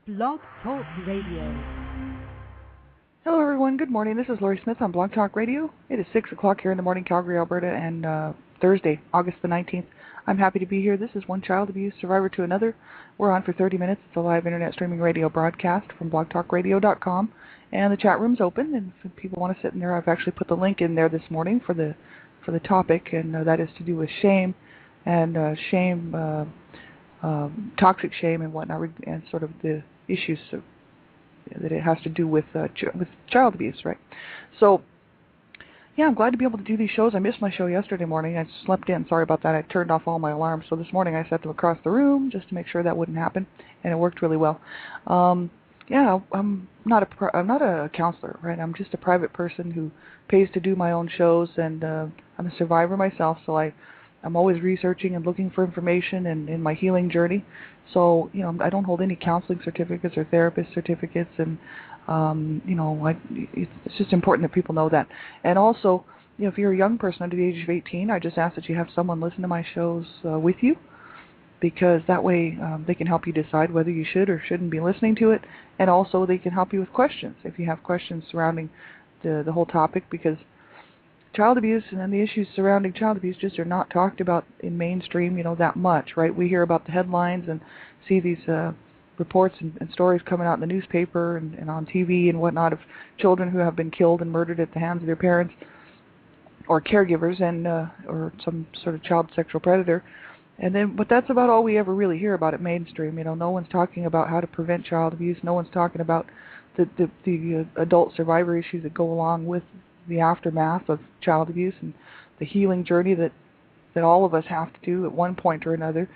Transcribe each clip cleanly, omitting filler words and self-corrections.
Blog Talk Radio. Hello, everyone. Good morning. This is Lori Smith on Blog Talk Radio. It is 6 o'clock here in the morning, Calgary, Alberta, and Thursday, August the 19th. I'm happy to be here. This is One Child Abuse Survivor to Another. We're on for 30 minutes. It's a live internet streaming radio broadcast from blogtalkradio.com, and the chat room's open, and if people want to sit in there, I've actually put the link in there this morning for the topic, and that is to do with shame and toxic shame and whatnot, and sort of the issues that it has to do with child abuse, right? So, yeah, I'm glad to be able to do these shows. I missed my show yesterday morning. I slept in. Sorry about that. I turned off all my alarms. So this morning I set them across the room just to make sure that wouldn't happen, and it worked really well. Yeah, I'm not a counselor, right? I'm just a private person who pays to do my own shows, and I'm a survivor myself, so I'm always researching and looking for information in my healing journey. So, I don't hold any counseling certificates or therapist certificates, and, it's just important that people know that. And also, if you're a young person under the age of 18, I just ask that you have someone listen to my shows with you, because that way they can help you decide whether you should or shouldn't be listening to it, and also they can help you with questions if you have questions surrounding the whole topic, because child abuse and the issues surrounding child abuse just are not talked about in mainstream, that much, right? We hear about the headlines and see these reports and stories coming out in the newspaper and on TV and whatnot of children who have been killed and murdered at the hands of their parents or caregivers, and or some sort of child sexual predator. But that's about all we ever really hear about it mainstream. No one's talking about how to prevent child abuse. No one's talking about the adult survivor issues that go along with the aftermath of child abuse and the healing journey that all of us have to do at one point or another.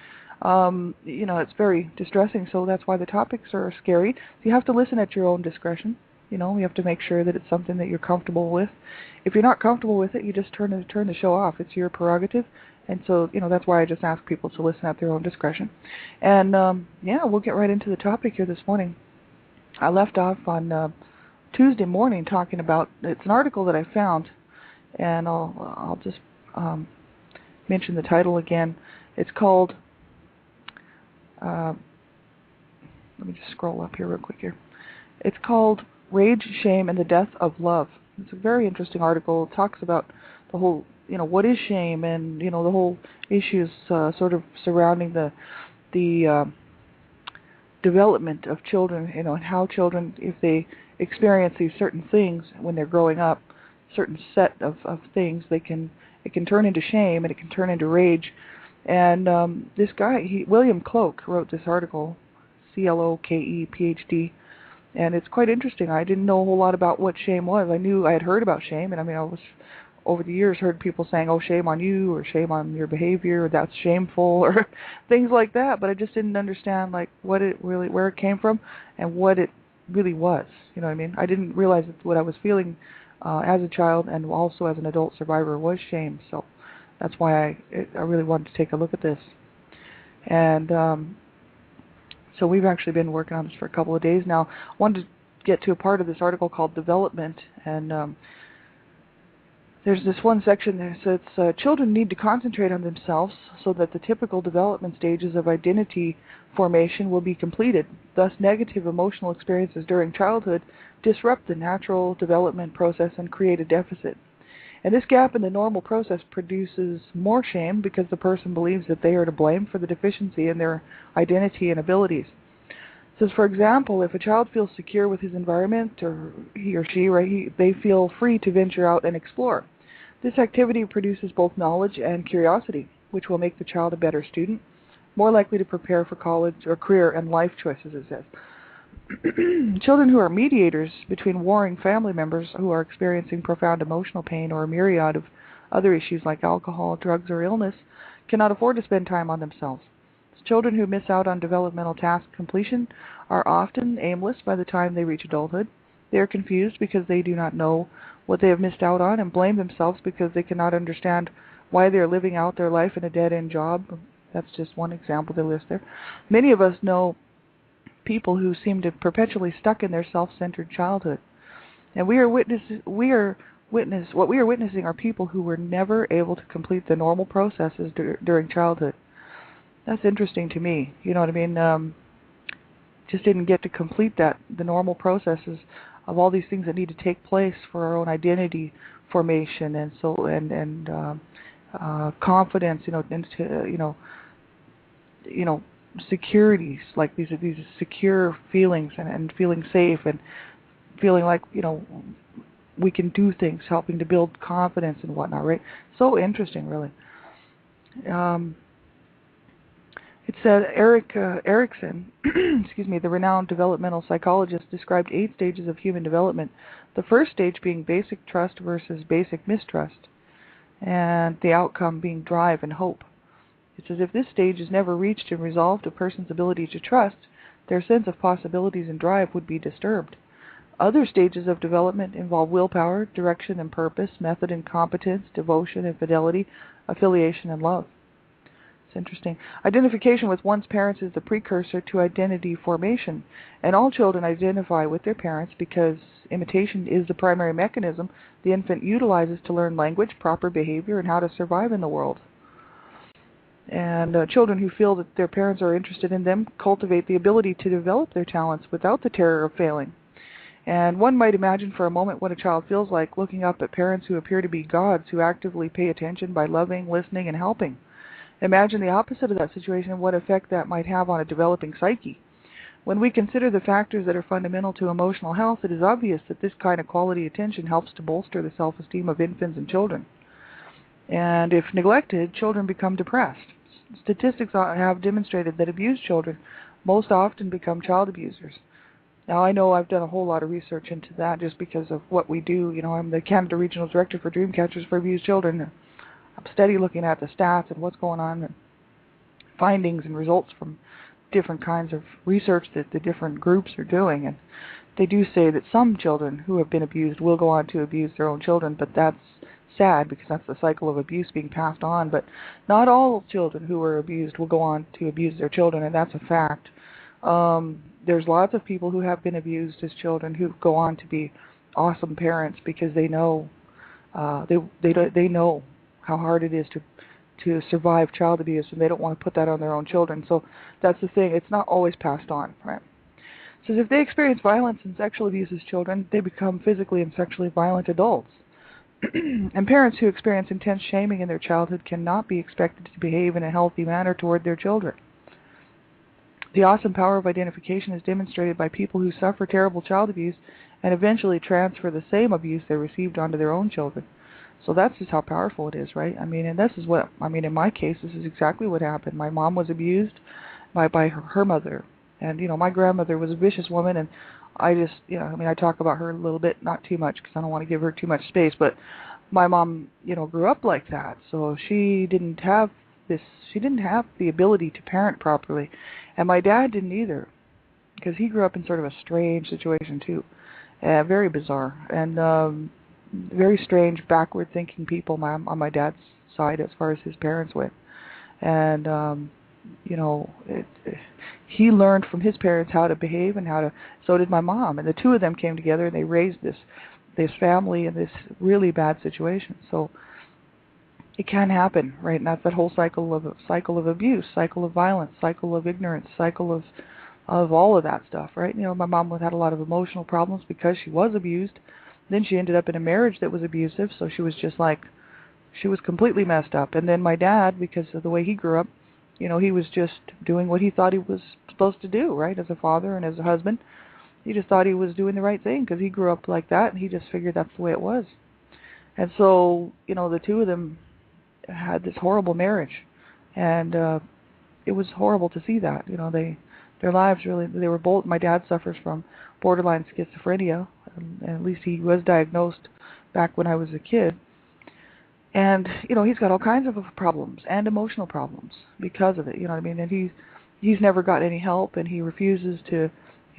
It's very distressing, so that's why the topics are scary. So you have to listen at your own discretion. You have to make sure that it's something that you're comfortable with. If you're not comfortable with it, you just turn the show off. It's your prerogative. And so, that's why I just ask people to listen at their own discretion. And, we'll get right into the topic here this morning. I left off on Tuesday morning talking about, it's an article that I found, and I'll just mention the title again. It's called, let me just scroll up here real quick here. It's called Rage, Shame, and the Death of Love. It's a very interesting article. It talks about the whole, what is shame, and, the whole issues sort of surrounding the development of children, and how children, if they experience these certain things when they're growing up, certain set of things, it can turn into shame, and it can turn into rage. And this guy, William Cloke, wrote this article, Cloke, PhD, and it's quite interesting. I didn't know a whole lot about what shame was. I had heard about shame, and I was over the years heard people saying, "Oh, shame on you," or "shame on your behavior," or "that's shameful," or things like that. But I just didn't understand what it really, where it came from, and what it really was. You know what I mean? I didn't realize that what I was feeling as a child and also as an adult survivor was shame. So that's why I really wanted to take a look at this. And so we've actually been working on this for a couple of days now. I wanted to get to a part of this article called Development, and there's this one section there that says, children need to concentrate on themselves so that the typical development stages of identity formation will be completed. Thus, negative emotional experiences during childhood disrupt the natural development process and create a deficit. And this gap in the normal process produces more shame because the person believes that they are to blame for the deficiency in their identity and abilities. It says, for example, if a child feels secure with his environment, or he or she, right, they feel free to venture out and explore. This activity produces both knowledge and curiosity, which will make the child a better student, more likely to prepare for college or career and life choices, it says. Children who are mediators between warring family members who are experiencing profound emotional pain or a myriad of other issues like alcohol, drugs, or illness cannot afford to spend time on themselves. Children who miss out on developmental task completion are often aimless by the time they reach adulthood. They are confused because they do not know what they have missed out on, and blame themselves because they cannot understand why they are living out their life in a dead-end job. That's just one example they list there. Many of us know people who seem to perpetually stuck in their self-centered childhood, and what we are witnessing are people who were never able to complete the normal processes during childhood. That's interesting to me. You know what I mean? just didn't get to complete the normal processes of all these things that need to take place for our own identity formation and confidence, into securities, like these secure feelings and feeling safe and feeling like we can do things, helping to build confidence and whatnot, right? So interesting, really. It said Erickson, excuse me, the renowned developmental psychologist, described 8 stages of human development. The first stage being basic trust versus basic mistrust, and the outcome being drive and hope. It says if this stage is never reached and resolved, a person's ability to trust, their sense of possibilities and drive would be disturbed. Other stages of development involve willpower, direction and purpose, method and competence, devotion and fidelity, affiliation and love. It's interesting. Identification with one's parents is the precursor to identity formation, and all children identify with their parents because imitation is the primary mechanism the infant utilizes to learn language, proper behavior, and how to survive in the world. And children who feel that their parents are interested in them cultivate the ability to develop their talents without the terror of failing. And one might imagine for a moment what a child feels like looking up at parents who appear to be gods who actively pay attention by loving, listening, and helping. Imagine the opposite of that situation and what effect that might have on a developing psyche. When we consider the factors that are fundamental to emotional health, it is obvious that this kind of quality attention helps to bolster the self-esteem of infants and children. And if neglected, children become depressed. Statistics have demonstrated that abused children most often become child abusers. Now, I know I've done a whole lot of research into that just because of what we do. I'm the Canada Regional Director for Dreamcatchers for Abused Children. I'm steady looking at the stats and what's going on and findings and results from different kinds of research that the different groups are doing. And they do say that some children who have been abused will go on to abuse their own children, but that's sad because that's the cycle of abuse being passed on. But not all children who are abused will go on to abuse their children, and that's a fact. There's lots of people who have been abused as children who go on to be awesome parents because they know they know how hard it is to survive child abuse, and they don't want to put that on their own children. So that's the thing. It's not always passed on, right? So if they experience violence and sexual abuse as children, they become physically and sexually violent adults. And parents who experience intense shaming in their childhood cannot be expected to behave in a healthy manner toward their children. The awesome power of identification is demonstrated by people who suffer terrible child abuse and eventually transfer the same abuse they received onto their own children. So that's just how powerful it is, right? And this is what, in my case, this is exactly what happened. My mom was abused by her mother. And, my grandmother was a vicious woman, and I just, I talk about her a little bit, not too much, because I don't want to give her too much space, but my mom, grew up like that. So she didn't have the ability to parent properly. And my dad didn't either, because he grew up in sort of a strange situation, too. Very bizarre. And, very strange, backward-thinking people on my dad's side as far as his parents went. And, he learned from his parents how to behave and so did my mom. And the two of them came together and they raised this family in this really bad situation. So it can happen, right? And that's that whole cycle of abuse, cycle of violence, cycle of ignorance, cycle of all of that stuff, right? My mom had a lot of emotional problems because she was abused. Then she ended up in a marriage that was abusive, so she was completely messed up. And then my dad, because of the way he grew up, he was just doing what he thought he was supposed to do, right, as a father and as a husband. He just thought he was doing the right thing because he grew up like that, and he just figured that's the way it was. And so, the two of them had this horrible marriage, and it was horrible to see that. Their lives really, they were both, my dad suffers from borderline schizophrenia, and at least he was diagnosed back when I was a kid. And, he's got all kinds of problems and emotional problems because of it, and he's never got any help, and he's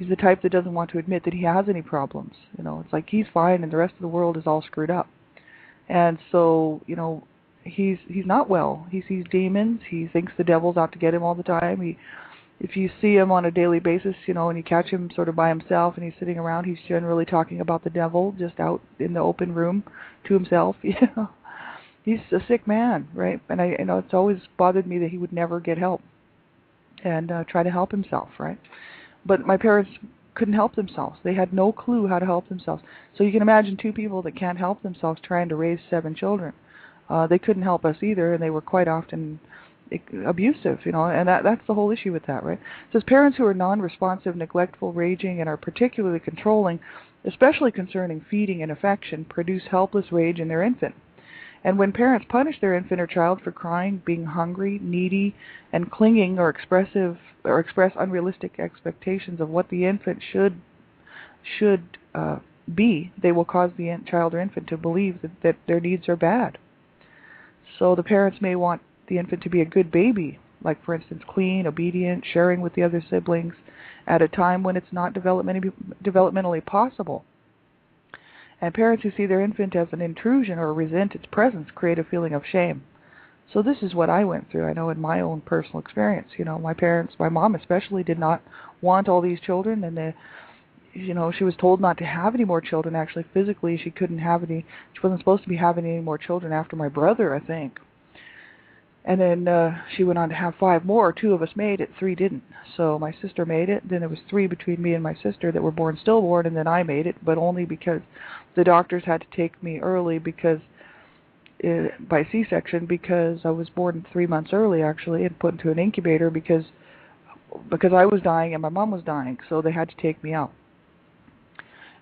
the type that doesn't want to admit that he has any problems. It's like he's fine and the rest of the world is all screwed up. And so, he's not well. He sees demons. He thinks the devil's out to get him all the time. If you see him on a daily basis, and you catch him sort of by himself and he's sitting around, he's generally talking about the devil just out in the open room to himself, He's a sick man, right? And it's always bothered me that he would never get help and try to help himself, right? But my parents couldn't help themselves. They had no clue how to help themselves. So you can imagine two people that can't help themselves trying to raise 7 children. They couldn't help us either, and they were quite often abusive, and that's the whole issue with that, right? It says parents who are non-responsive, neglectful, raging, and are particularly controlling, especially concerning feeding and affection, produce helpless rage in their infant. And when parents punish their infant or child for crying, being hungry, needy, and clinging, or express unrealistic expectations of what the infant should be, they will cause the child or infant to believe that their needs are bad. So the parents may want the infant to be a good baby, like, for instance, clean, obedient, sharing with the other siblings, at a time when it's not developmentally possible. And parents who see their infant as an intrusion or resent its presence create a feeling of shame. So this is what I went through, I know, in my own personal experience. My parents, my mom especially, did not want all these children, and she was told not to have any more children. Actually, physically, she couldn't have any. She wasn't supposed to be having any more children after my brother, I think. And then she went on to have 5 more. 2 of us made it, 3 didn't. So my sister made it. Then there was 3 between me and my sister that were born stillborn, and then I made it, but only because the doctors had to take me early by C-section, because I was born 3 months early, actually, and put into an incubator because I was dying and my mom was dying, so they had to take me out.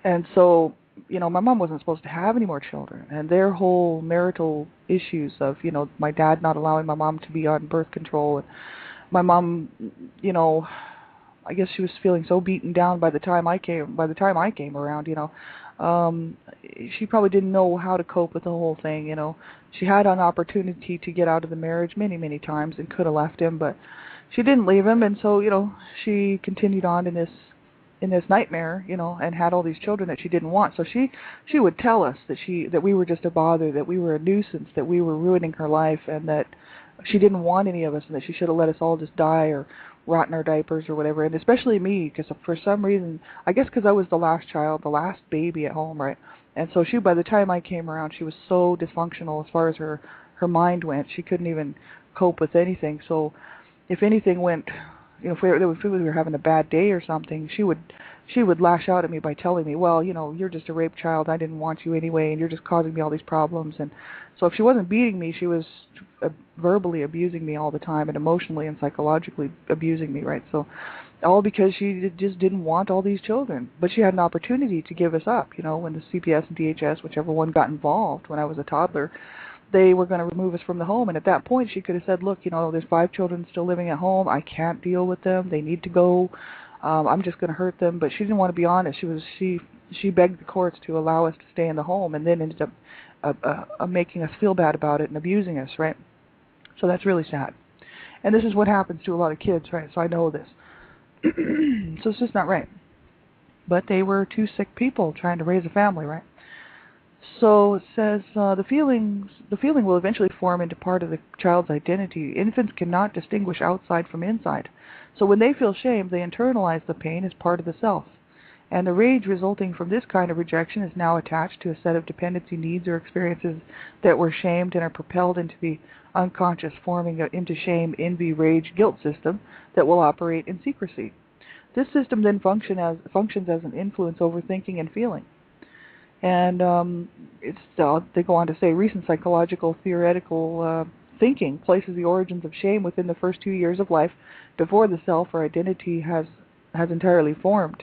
And so, my mom wasn't supposed to have any more children, and their whole marital issues of, my dad not allowing my mom to be on birth control, and my mom, I guess she was feeling so beaten down by the time I came around, she probably didn't know how to cope with the whole thing, She had an opportunity to get out of the marriage many, many times and could have left him, but she didn't leave him, and so, she continued on in this nightmare, and had all these children that she didn't want. So she would tell us that we were just a bother, that we were a nuisance, that we were ruining her life, and that she didn't want any of us, and that she should have let us all just die or rot in our diapers or whatever. And especially me, because for some reason, I guess because I was the last child, the last baby at home, right? And so by the time I came around, she was so dysfunctional as far as her mind went. She couldn't even cope with anything. So if anything went, if we were having a bad day or something, she would lash out at me by telling me, well, you're just a rape child, I didn't want you anyway, and you're just causing me all these problems. And so if she wasn't beating me, she was verbally abusing me all the time, and emotionally and psychologically abusing me, right? So all because she just didn't want all these children. But she had an opportunity to give us up, when the CPS and DHS, whichever one got involved when I was a toddler, they were going to remove us from the home. And at that point, she could have said, look, there's 5 children still living at home. I can't deal with them. They need to go. I'm just going to hurt them. But she didn't want to be honest. She begged the courts to allow us to stay in the home, and then ended up making us feel bad about it and abusing us, right? So that's really sad. And this is what happens to a lot of kids, right? So I know this. So it's just not right. But they were 2 sick people trying to raise a family, right? So it says the feeling will eventually form into part of the child's identity. Infants cannot distinguish outside from inside. So when they feel shame, they internalize the pain as part of the self. And the rage resulting from this kind of rejection is now attached to a set of dependency needs or experiences that were shamed and are propelled into the unconscious, forming into shame, envy, rage, guilt system that will operate in secrecy. This system then functions as an influence over thinking and feeling. And they go on to say, recent psychological theoretical thinking places the origins of shame within the first 2 years of life before the self or identity has entirely formed.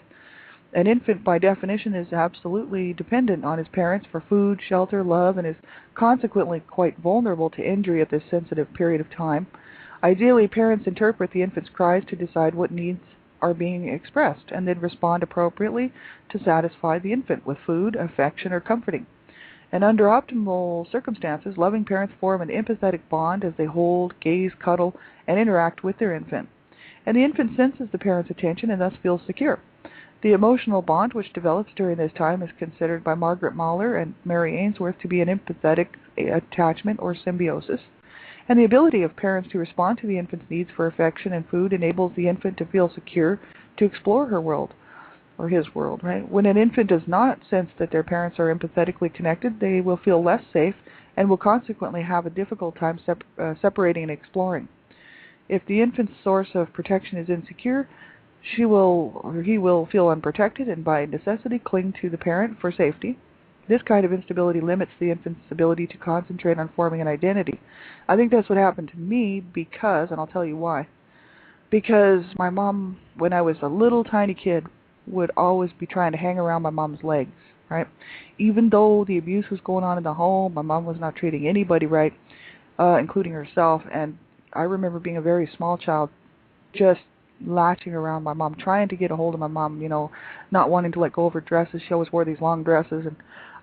An infant, by definition, is absolutely dependent on his parents for food, shelter, love, and is consequently quite vulnerable to injury at this sensitive period of time. Ideally, parents interpret the infant's cries to decide what needs are being expressed, and then respond appropriately to satisfy the infant with food, affection, or comforting. And under optimal circumstances, loving parents form an empathetic bond as they hold, gaze, cuddle, and interact with their infant. And the infant senses the parent's attention and thus feels secure. The emotional bond which develops during this time is considered by Margaret Mahler and Mary Ainsworth to be an empathetic attachment or symbiosis. And the ability of parents to respond to the infant's needs for affection and food enables the infant to feel secure to explore her world, or his world, right? When an infant does not sense that their parents are empathetically connected, they will feel less safe and will consequently have a difficult time separating and exploring. If the infant's source of protection is insecure, she will or he will feel unprotected and by necessity cling to the parent for safety. This kind of instability limits the infant's ability to concentrate on forming an identity. I think that's what happened to me because, and I'll tell you why, because my mom, when I was a little tiny kid, would always be trying to hang around my mom's legs, right? Even though the abuse was going on in the home, my mom was not treating anybody right, including herself, and I remember being a very small child just latching around my mom, trying to get a hold of my mom, not wanting to let go of her dresses. She always wore these long dresses, and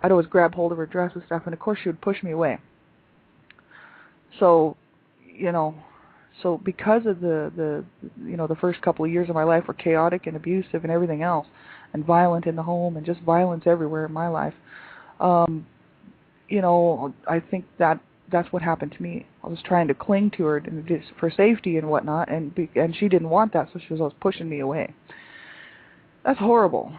I'd always grab hold of her dress and stuff, and of course she would push me away. So, so because of the first couple of years of my life were chaotic and abusive and everything else, and violent in the home and just violence everywhere in my life, I think that's what happened to me. I was trying to cling to her and just for safety and whatnot, and she didn't want that, so she was always pushing me away. That's horrible.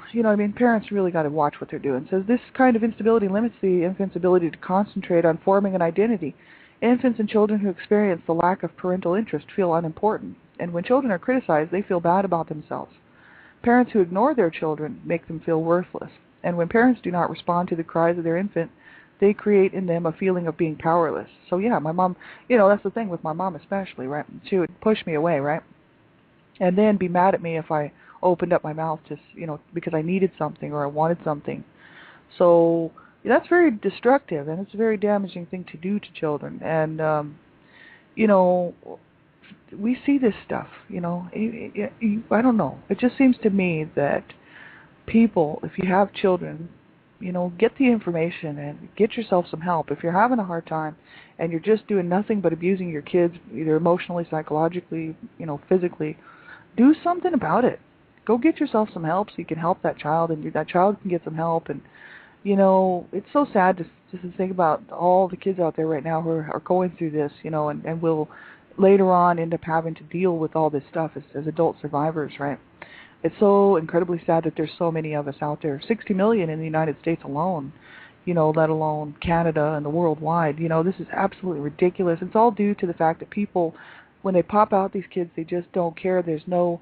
Parents really got to watch what they're doing. It says this kind of instability limits the infant's ability to concentrate on forming an identity. Infants and children who experience the lack of parental interest feel unimportant, and when children are criticized, they feel bad about themselves. Parents who ignore their children make them feel worthless, and when parents do not respond to the cries of their infant, they create in them a feeling of being powerless. So yeah, my mom, that's the thing with my mom especially, right? She would push me away, right? And then be mad at me if I opened up my mouth just, because I needed something or I wanted something. So that's very destructive, and it's a very damaging thing to do to children. And, we see this stuff, I don't know. It just seems to me that people, if you have children, get the information and get yourself some help. If you're having a hard time and you're just doing nothing but abusing your kids, either emotionally, psychologically, physically, do something about it. Go get yourself some help so you can help that child, and that child can get some help. And it's so sad to think about all the kids out there right now who are going through this, and will later on end up having to deal with all this stuff as adult survivors, right? It's so incredibly sad that there's so many of us out there. 60 million in the United States alone, let alone Canada and the worldwide. This is absolutely ridiculous. It's all due to the fact that people, when they pop out these kids, they just don't care. There's no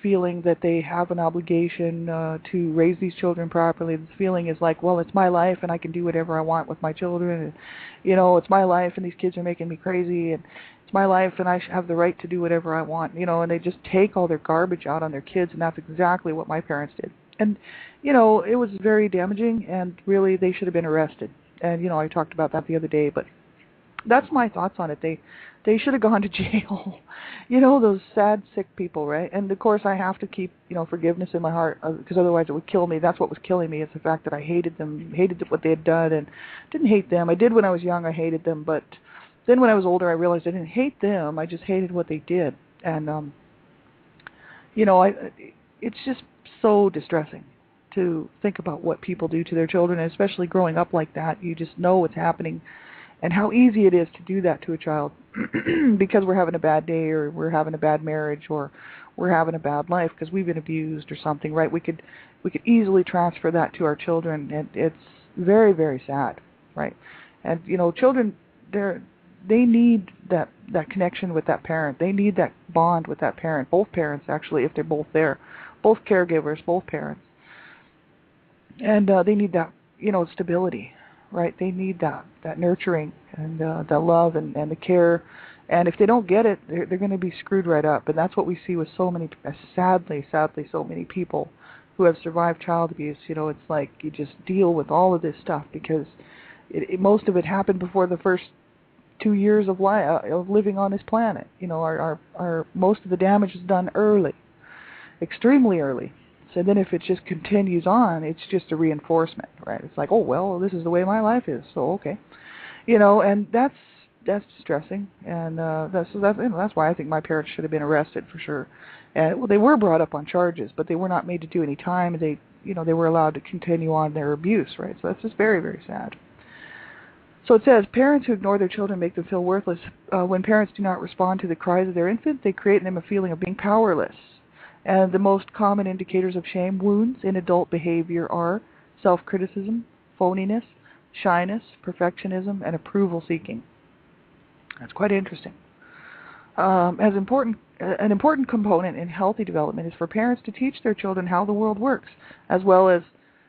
feeling that they have an obligation to raise these children properly. The feeling is like, well, it's my life and I can do whatever I want with my children. And, it's my life and these kids are making me crazy. And it's my life and I have the right to do whatever I want. And they just take all their garbage out on their kids, and that's exactly what my parents did. And, it was very damaging, and really they should have been arrested. And, I talked about that the other day, but that's my thoughts on it. They should have gone to jail. Those sad, sick people, right? And, of course, I have to keep, forgiveness in my heart, because otherwise it would kill me. That's what was killing me, is the fact that I hated them, hated what they had done, and didn't hate them. I did when I was young, I hated them, but then when I was older, I realized I didn't hate them, I just hated what they did. And, it's just so distressing to think about what people do to their children, and especially growing up like that. You just know what's happening and how easy it is to do that to a child because we're having a bad day, or we're having a bad marriage, or we're having a bad life because we've been abused or something, right? We could easily transfer that to our children, and it's very, very sad, right? And, children, they need that connection with that parent. They need that bond with that parent. Both parents, actually, if they're both there. Both caregivers, both parents. And they need that, stability, right? They need that nurturing and the love and the care. And if they don't get it, they're going to be screwed right up. And that's what we see with so many, sadly, so many people who have survived child abuse. It's like you just deal with all of this stuff because most of it happened before the first 2 years of living on this planet. Our most of the damage is done early, extremely early. So then if it just continues on, it's just a reinforcement, right? It's like, oh, well, this is the way my life is, so okay. And that's distressing. And that's why I think my parents should have been arrested for sure. And well, they were brought up on charges, but they were not made to do any time. They were allowed to continue on their abuse, right? So that's just very, very sad. So it says, parents who ignore their children make them feel worthless. When parents do not respond to the cries of their infant, they create in them a feeling of being powerless. And the most common indicators of shame wounds in adult behavior are self-criticism, phoniness, shyness, perfectionism, and approval-seeking. That's quite interesting. as an important component in healthy development is for parents to teach their children how the world works, as well as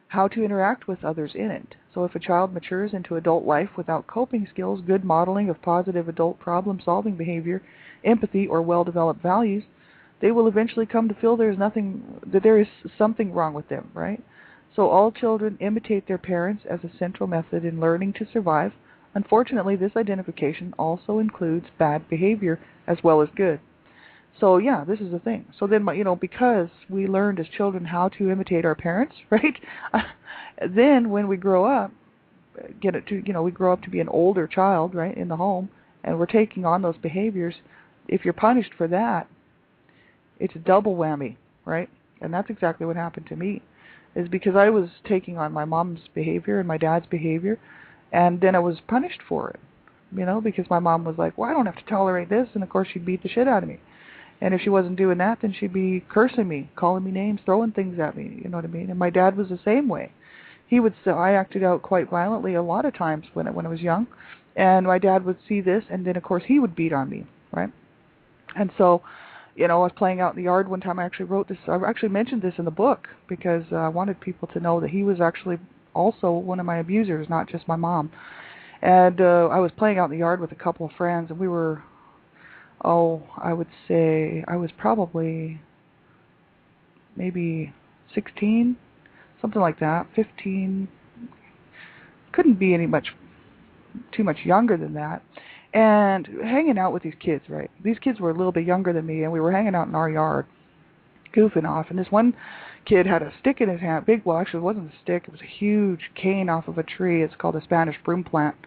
how to interact with others in it. So if a child matures into adult life without coping skills, good modeling of positive adult problem-solving behavior, empathy, or well-developed values, they will eventually come to feel there is something wrong with them, right? So all children imitate their parents as a central method in learning to survive. Unfortunately, this identification also includes bad behavior as well as good. So yeah, this is the thing. So then, because we learned as children how to imitate our parents, right? Then when we grow up, we grow up to be an older child, right, in the home, and we're taking on those behaviors. If you're punished for that, it's a double whammy, right? And that's exactly what happened to me, is because I was taking on my mom's behavior and my dad's behavior, and then I was punished for it, because my mom was like, well, I don't have to tolerate this, and of course she'd beat the shit out of me. And if she wasn't doing that, then she'd be cursing me, calling me names, throwing things at me, you know what I mean? And my dad was the same way. I acted out quite violently a lot of times when I was young, and my dad would see this, and then of course he would beat on me, right? And so, I was playing out in the yard one time. I actually wrote this. I actually mentioned this in the book because I wanted people to know that he was actually also one of my abusers, not just my mom. And I was playing out in the yard with a couple of friends, and we were, I would say I was probably maybe 16, something like that, 15. Couldn't be too much younger than that. And hanging out with these kids, right? These kids were a little bit younger than me, and we were hanging out in our yard, goofing off. And this one kid had a stick in his hand, actually it wasn't a stick, it was a huge cane off of a tree. It's called a Spanish broom plant.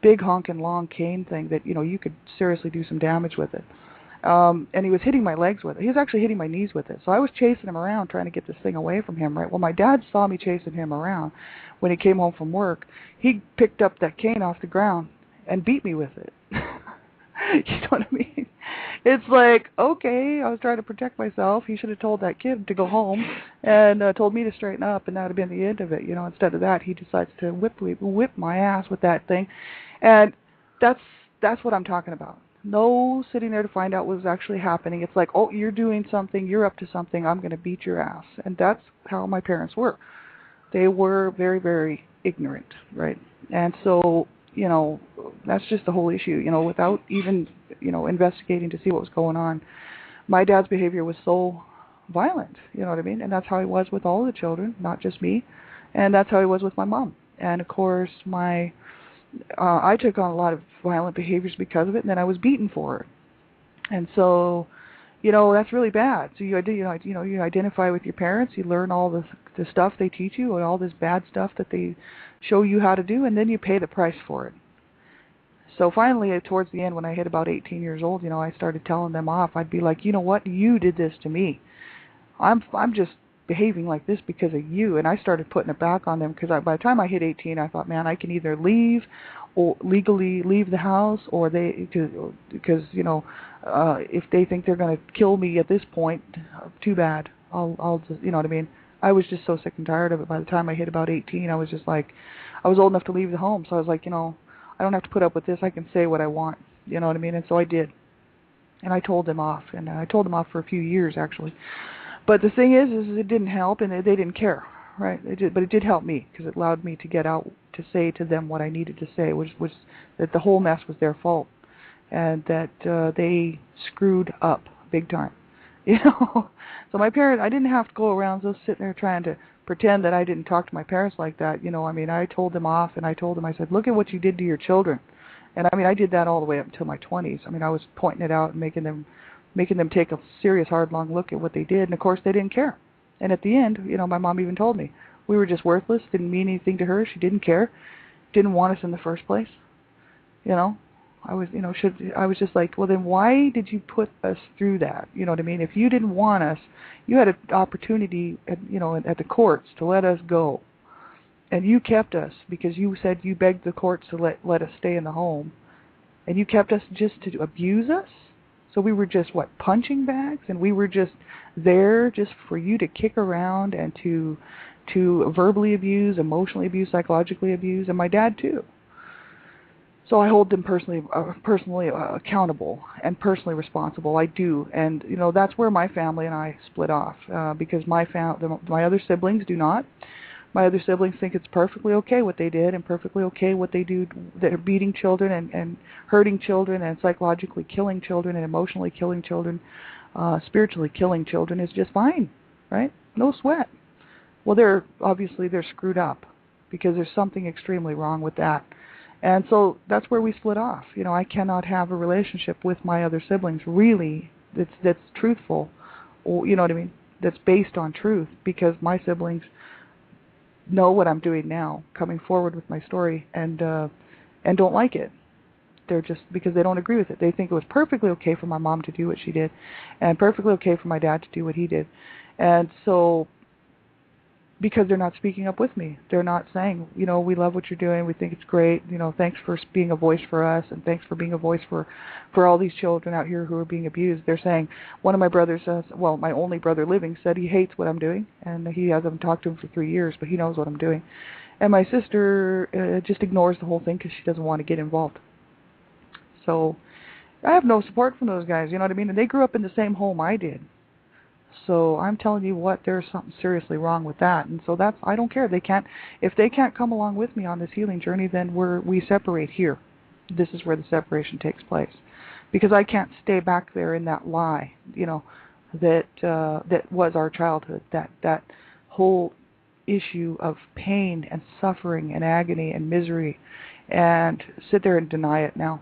Big honking long cane thing that, you could seriously do some damage with it. And he was hitting my legs with it. He was actually hitting my knees with it. So I was chasing him around trying to get this thing away from him, right? Well, my dad saw me chasing him around. When he came home from work, he picked up that cane off the ground and beat me with it. You know what I mean? It's like, okay, I was trying to protect myself. He should have told that kid to go home and told me to straighten up, and that would have been the end of it. Instead of that, he decides to whip my ass with that thing. And that's what I'm talking about. No sitting there to find out what was actually happening. It's like, oh, you're doing something, you're up to something, I'm going to beat your ass. And that's how my parents were. They were very, very ignorant, right? And so, that's just the whole issue, without even, investigating to see what was going on. My dad's behavior was so violent, you know what I mean? And that's how he was with all the children, not just me. And that's how he was with my mom. And of course, I took on a lot of violent behaviors because of it, and then I was beaten for it. And so, that's really bad. So you identify with your parents, you learn all the stuff they teach you, and all this bad stuff that they show you how to do, and then you pay the price for it. So finally, towards the end, when I hit about 18 years old, I started telling them off. I'd be like, you know what, you did this to me. I'm just behaving like this because of you. And I started putting it back on them because by the time I hit 18, I thought, man, I can either leave or legally leave the house, or because if they think they're going to kill me at this point, too bad. I'll just, what I mean. I was just so sick and tired of it. By the time I hit about 18, I was just like, I was old enough to leave the home, so I was like, I don't have to put up with this. I can say what I want, you know what I mean? And so I did. And I told them off, and I told them off for a few years, actually. But the thing is it didn't help, and they didn't care, right? But it did help me, because it allowed me to get out to say to them what I needed to say, which was that the whole mess was their fault, and that they screwed up big time. So my parents, I didn't have to go around just sitting there trying to pretend that I didn't talk to my parents like that. I told them off, and I said, look at what you did to your children. And I did that all the way up until my 20s. I was pointing it out and making them take a serious, hard, long look at what they did. And of course, they didn't care. And at the end, my mom even told me we were just worthless, didn't mean anything to her. She didn't care, didn't want us in the first place. I was just like, well, then why did you put us through that? You know what I mean? If you didn't want us, you had an opportunity at the courts to let us go. And you kept us because you said you begged the courts to let us stay in the home. And you kept us just to abuse us? So we were just, punching bags? And we were just there just for you to kick around and to verbally abuse, emotionally abuse, psychologically abuse, and my dad too. So I hold them personally accountable and personally responsible. I do, and that's where my family and I split off because my other siblings do not. My other siblings think it's perfectly okay what they did and perfectly okay what they do. They're beating children and hurting children and psychologically killing children and emotionally killing children, spiritually killing children is just fine, right? No sweat. Well, they're screwed up because there's something extremely wrong with that. And so that's where we split off. I cannot have a relationship with my other siblings really that's truthful, or you know what I mean, that's based on truth, because my siblings know what I'm doing now, coming forward with my story, and don't like it. They're just, because they don't agree with it. They think it was perfectly okay for my mom to do what she did, and perfectly okay for my dad to do what he did. And so, because they're not speaking up with me, they're not saying, we love what you're doing, we think it's great, thanks for being a voice for us, and thanks for being a voice for all these children out here who are being abused. They're saying, one of my brothers, my only brother living, said he hates what I'm doing, and he hasn't talked to him for 3 years, but he knows what I'm doing. And my sister just ignores the whole thing because she doesn't want to get involved. So I have no support from those guys, you know what I mean? And they grew up in the same home I did. So I'm telling you what, there's something seriously wrong with that. And so I don't care. If they can't come along with me on this healing journey, then we separate here. This is where the separation takes place. Because I can't stay back there in that lie, that was our childhood, that whole issue of pain and suffering and agony and misery, and sit there and deny it now.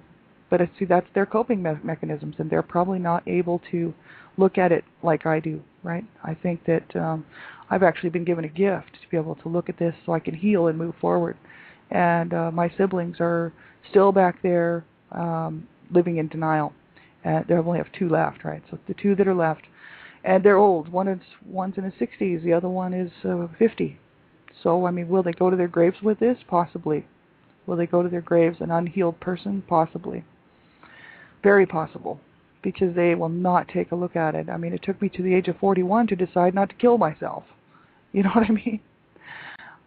But I see that's their coping mechanisms, and they're probably not able to look at it like I do, right? I think that I've actually been given a gift to be able to look at this so I can heal and move forward. And my siblings are still back there living in denial. They only have 2 left, right? So the 2 that are left, and they're old. One's in his 60s, the other one is 50. So, I mean, will they go to their graves with this? Possibly. Will they go to their graves an unhealed person? Possibly. Very possible. Because they will not take a look at it. I mean, it took me to the age of 41 to decide not to kill myself. You know what I mean?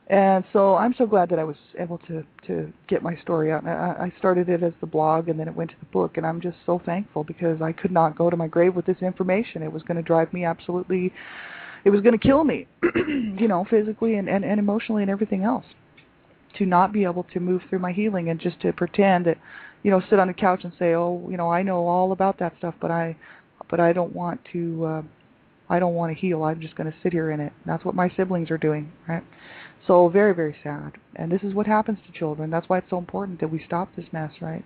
And so I'm so glad that I was able to get my story out. I started it as the blog, and then it went to the book, and I'm just so thankful because I could not go to my grave with this information. It was going to drive me absolutely, it was going to kill me, physically and emotionally and everything else. To not be able to move through my healing and just to pretend that, sit on the couch and say, oh, I know all about that stuff, but I don't want to heal. I'm just going to sit here in it. And that's what my siblings are doing, right? So very, very sad. And this is what happens to children. That's why it's so important that we stop this mess, right?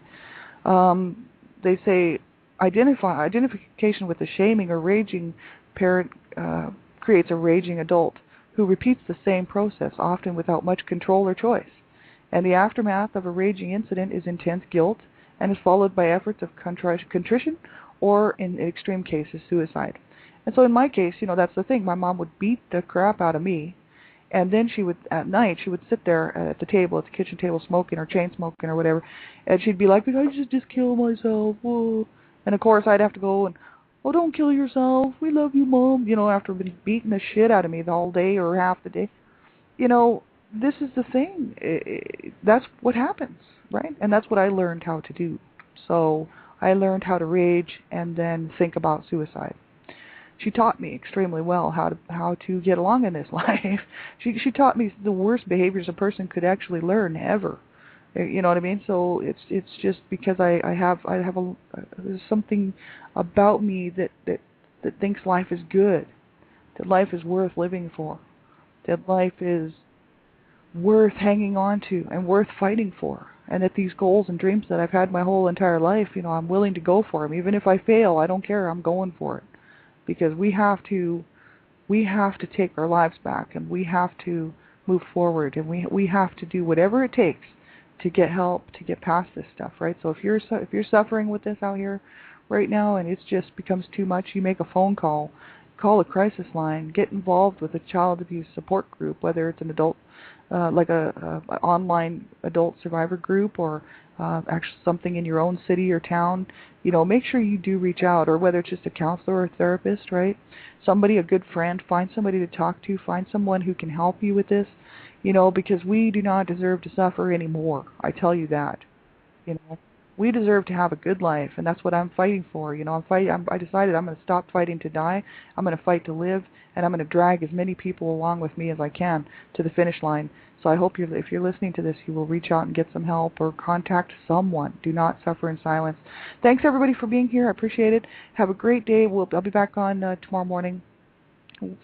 They say identification with a shaming or raging parent creates a raging adult who repeats the same process, often without much control or choice. And the aftermath of a raging incident is intense guilt and is followed by efforts of contrition or, in extreme cases, suicide. And so in my case, that's the thing. My mom would beat the crap out of me, and then at night, she would sit there at the table, at the kitchen table, smoking or chain smoking or whatever, and she'd be like, I just kill myself. Whoa. And of course, I'd have to go and, oh, don't kill yourself. We love you, Mom. After beating the shit out of me the whole day or half the day. This is the thing. That's what happens, right? And that's what I learned how to do. So I learned how to rage and then think about suicide. She taught me extremely well how to get along in this life. She taught me the worst behaviors a person could actually learn ever. You know what I mean? So it's just because I have there's something about me that thinks life is good, that life is worth living for, that life is worth hanging on to and worth fighting for, and that these goals and dreams that I've had my whole entire life, I'm willing to go for them. Even if I fail, I don't care. I'm going for it, because we have to take our lives back, and we have to move forward, and we have to do whatever it takes to get help, to get past this stuff, right? So if you're suffering with this out here right now, and it just becomes too much, you make a phone call a crisis line, get involved with a child abuse support group, whether it's an adult, like a online adult survivor group, or actually something in your own city or town. Make sure you do reach out, or whether it's just a counselor or a therapist, right? A good friend, find somebody to talk to, find someone who can help you with this, because we do not deserve to suffer anymore. I tell you that. You know, we deserve to have a good life, and that's what I'm fighting for. You know, I decided I'm going to stop fighting to die. I'm going to fight to live, and I'm going to drag as many people along with me as I can to the finish line. So I hope if you're listening to this, you will reach out and get some help or contact someone. Do not suffer in silence. Thanks everybody for being here. I appreciate it. Have a great day. I'll be back on tomorrow morning.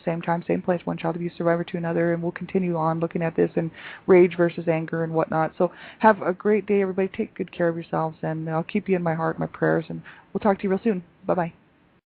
Same time, same place, one child abuse survivor to another, and we'll continue on looking at this and rage versus anger and whatnot. So have a great day, everybody. Take good care of yourselves, and I'll keep you in my heart, my prayers, and we'll talk to you real soon. Bye-bye.